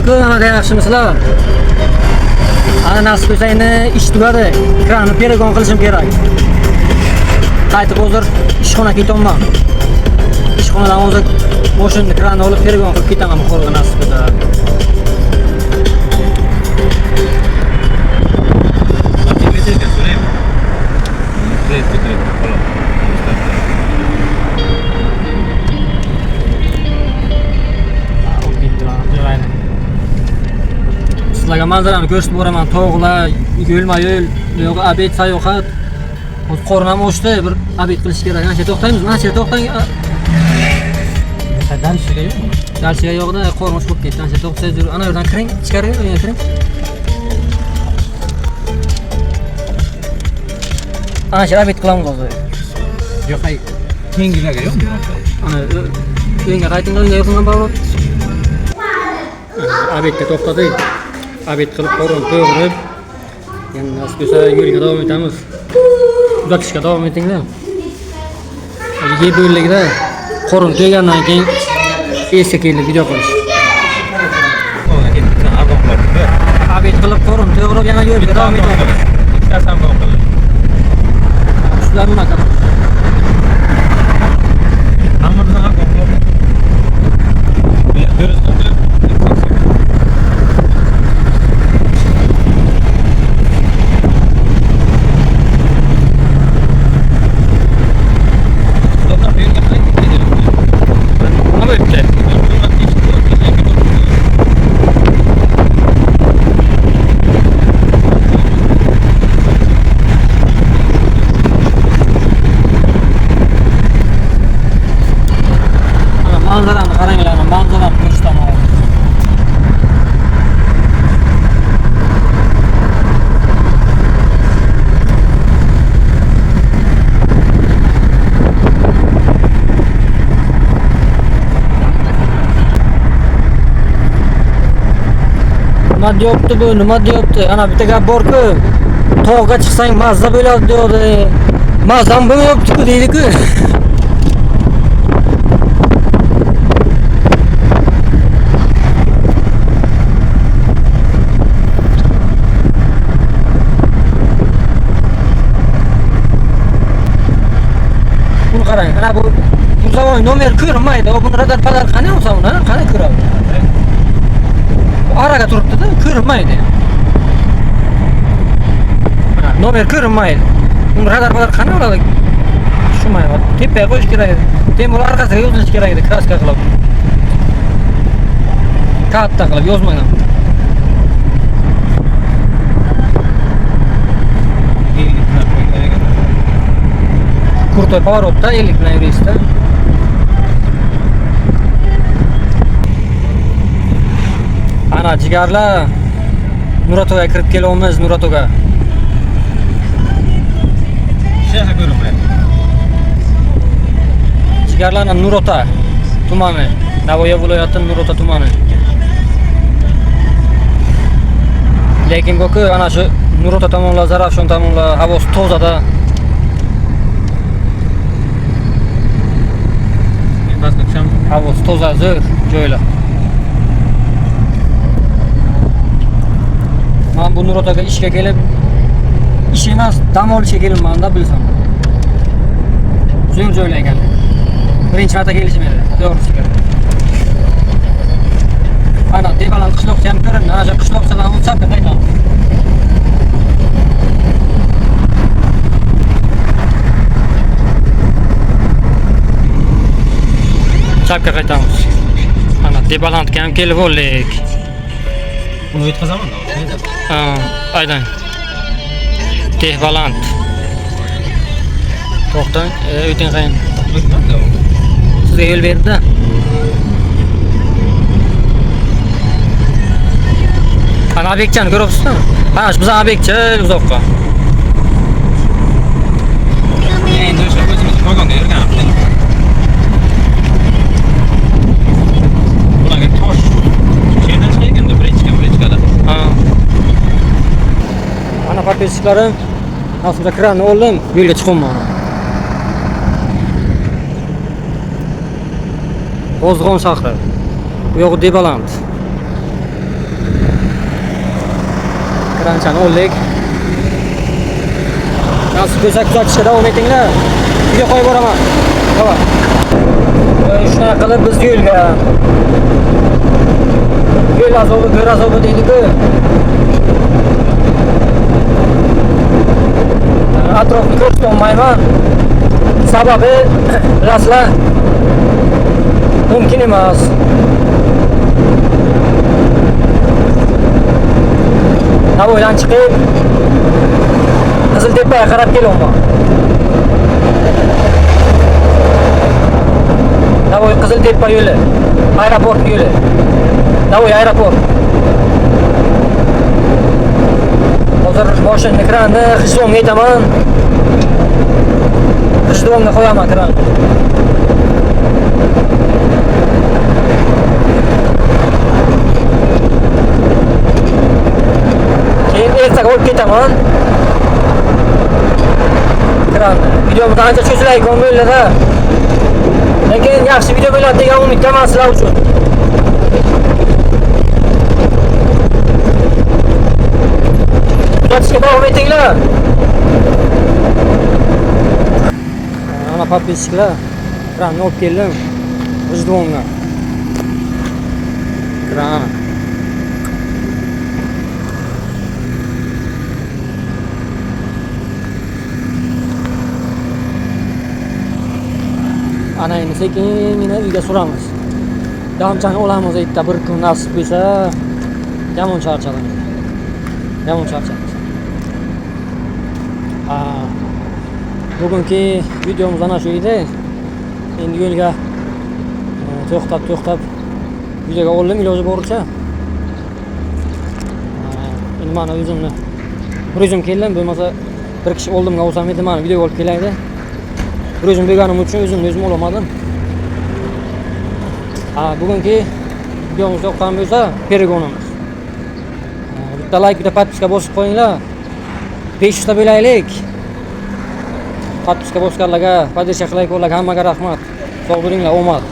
Assalomu alaykum, ana yaxshimisizlar? Ana nasib bo'lsa endi ish tugadi. Kranni peregon qilishim kerak. Qaytib hozir ishxonaga ketaman. Ishxonadan hozir mashinani kranni olib peregon qilib ketaman Buxoroga nasib bo'lsa. Sizlarga manzarani ko'rsatib boraman. Tog'lar, yo'lma-yo'l, yo'q abed sayohat. Hozir qornam ochdi, bir abed qilish kerak. Ancha to'xtaymiz, ancha to'xtang. Dalshiga yo'qmi? Dalshiga yo'qda, qornim och bo'lib ketdi. Ancha to'xtaysiz. Ana yerdan kiring, ichkariga kiring. Ancha abed qilamiz hozir. Yo'q, hay. Kengilarga yo'qmi? Ana uyga qaytinglar, uyga yaqindan borib. Abedga to'xtadik. Abed qilib qo'rin to'g'rib, yana nasib bo'lsa yo'lga davom etamiz. Kuzatishga davom etinglar. Yeb bo'lligida qo'rin to'ygandan keyin esga kelib video qilish. Abed qilib qo'rin to'g'rib yana yo'lga davom etamiz. Shular bunaqa. Manzarani qaranglar, manzarani ko'rsataman. Nima deyapti bu? Nima deyapti? Ana bitta gap bor-ku. Tog'ga chiqsang mazza bo'ladi deydi. Mazam bo'lmayapti-ku deydi-ku. Qarang, ana bu zavod nomer ko'rinmaydi. Buni radar padar qani olsa uni, qani ko'radi. Bu araga turibdi-da, ko'rinmaydi. Mana nomer ko'rinmaydi. Buni radar padar qani oladi? Tushunmayman. Tepaga qo'yish kerak edi. Temir orqasiga yozish kerak edi, kraska qilib. Katta qilib yozmagan. Kurtoy pavorotda 50 bilan yurishdi. Ana jigarlar Nuratoga kirib kelyapmiz, Nuratoga. Shahar ko'rinmaydi. Jigarlarning Nurota tumani, Navoiy viloyatining Nurota tumani. Lekin bu-ku ana shu Nurota tomonlar, Zarafshon tomonlar havosi toza-da. Havos toza zo'r joylar. Men bu Nurotaga ishga kelib, ish emas, dam olishga kelibman-da bilsam. Zo'r joylar ekan. Birinchi marta kelishim edi, to'g'risi kerak. Ana Debalan qishloqcha ham ko'rindi, ana shu qishloqchadan o'tsa qaytamiz. Chapga qaytamiz. Ana Debalandga ham kelib oldik. Buni o'tkazaman-da. Ha, aydan. Debaland. To'xtang, o'ting qayin. O'tmadi u. Sizga yo'l berdi-da. Ana obyektni ko'ryapsizmi? Ha, shu bizning obyektchi uzoqqa. Endi o'sha o'zimiz vagonda yurganmiz. Ana papirschiklarim, aslida kranni oldim, yo'lga chiqaman. Ozg'on shahri. Bu yog'i Debaland. Kranchani oldik. Nasib bo'lsa kuzatishga davom etinglar. Uyga qo'yib boraman. Davay. Shunaqa qilib biz yo'lga. Yo'l azobi, go'r azobi deydi-ku. Atrofni ko'rsatib olmayman. Sababi bilasizlar, mumkin emas. Navoiydan chiqib Qiziltepaga qarab kelyapman. Navoiy Qiziltepa yo'li, aeroport yo'li. Navoiy aeroport. Hozir mashina kranni G'ijduvonga aytaman. G'ijduvonga qo'yaman kranni. Keyin ertaga olib ketaman. Kranni. Videomiz ancha cho'zilayotgan bo'ldi-da. Lekin yaxshi video bo'ladi degan umiddaman sizlar uchun. Kuzatishga davom etinglar. Ana podpisчиклар, kranni olib keldim. G'ijduvonga. Kran. Ana endi sekingina uyga suramiz. Damchani olamiz aytdi, bir kun nasib bo'lsa, yomon charchadim. Yomon charchadim. Bugungi videomiz ana shu edi. Endi yo'lga to'xtab videoga oldim iloji boricha. Endi mana o'zim keldim, bo'lmasa bir kishi oldimga olsam edi, mana videoga olib kelaydi. O'zim berganim uchun o'zim olamadim. Bugungi videomiz yoqqan bo'lsa, peregonimiz. Bitta like, bitta podpiska bosib qo'yinglar. 500 ta bo'laylik. Podpiska bosganlarga, podpiska qilayotganlarga hammaga rahmat. Sog' bo'linglar, omad.